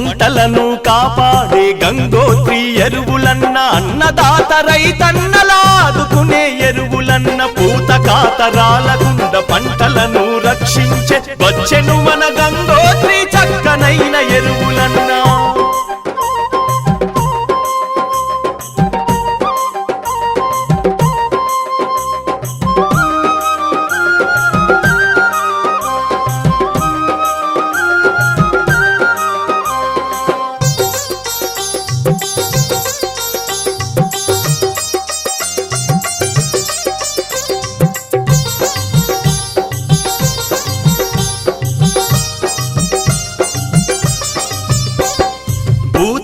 పంటలను కాపాడే గంగోత్రి ఎరువులన్న అన్నదాత రైతన్నలాదుకునే ఎరువులన్న పూత కాతరాలగుండ పంటలను రక్షించే వచ్చెను మన గంగోత్రి చక్కనైన ఎరువులన్నా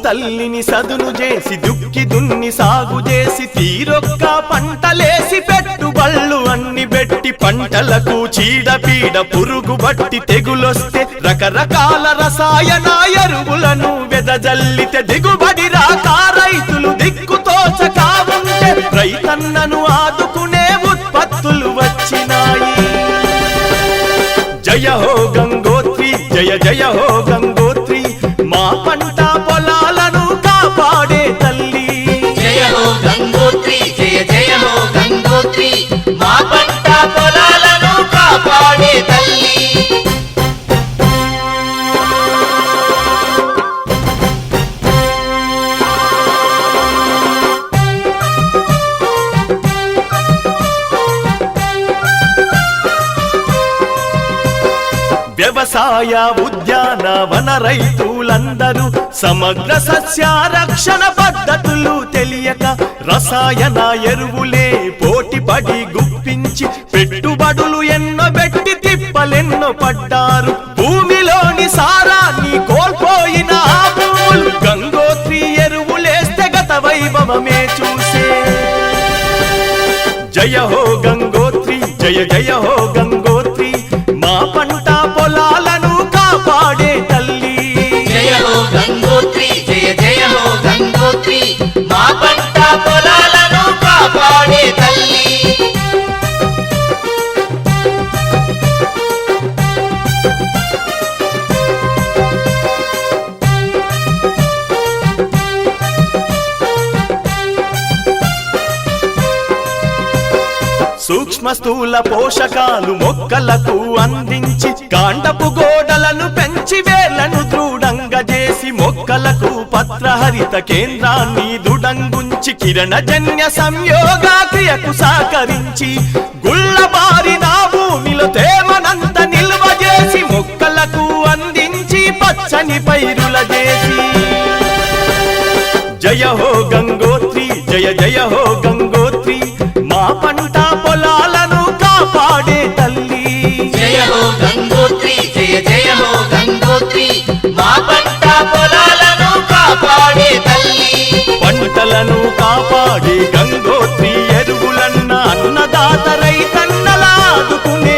తల్లిని సదును చేసి దుక్కి దున్ని సాగు చేసి తీరొక్క పంటలేసి పెట్టుబళ్ళు అన్ని పెట్టి పంటలకు చీడపీడ పురుగు బట్టి తెగులొస్తే రకరకాల రసాయన ఎరువులను వెదజల్లితే దిగుబడి రాక రైతులు దిక్కుతోచక ఉంటే రైతన్నను ఆదుకునే ఉత్పత్తులు వచ్చినాయి. జయ హో గంగోత్రి జయ జయ హో గంగోత్రి మా పంట పొలాలను కాపాడే తల్లి. జయ హో గంగోత్రి జయ జయ హో గంగోత్రి మా పంట పొలాలను కాపాడే తల్లి. వ్యవసాయ ఉద్యానవన రైతులందరూ సమగ్ర సస్యారక్షణ పద్ధతులు తెలియక రసాయన ఎరువులే పోటీపడి గుప్పించి పెట్టుబడులు ఎన్నో పెట్టి తిప్పలెన్నో పడ్డారు. భూమిలోని సారాన్ని కోల్పోయిన ఆ భూములు గంగోత్రి ఎరువులేస్తే గత వైభవమే చూసే. జయ హో గంగోత్రి జయ జయ హో గంగోత్రి మా పంట పొలాలను కాపాడే తల్లి. జయ హో గంగోత్రి జయ జయ హో గంగోత్రి మా పంట పొలాలను కాపాడే తల్లి. సూక్ష్మ స్థూల పోషకాలు మొక్కలకు అందించి కాండపు గోడలను పెంచి వేలను దృఢంగా చేసి మొక్కలకు పత్రహరిత కేంద్రాన్ని దృఢంగుంచి కిరణజన్య సంయోగ క్రియకు సహకరించి గుళ్ళబారిన భూమిలో తేమనంత నిల్వ చేసి మొక్కలకు అందించి పచ్చని పైరుల చేసి. జయ హో గంగోత్రి జయ జయ హో గంగోత్రి మా పంట పొలాలను కాపాడే తల్లి. జయ హో గంగోత్రి జయ జయ హో గంగోత్రి మా పంట పొలాలను కాపాడే తల్లి. పంటలను కాపాడే గంగోత్రి ఎరువులన్న అన్నదాత రైతన్నలాదుకునే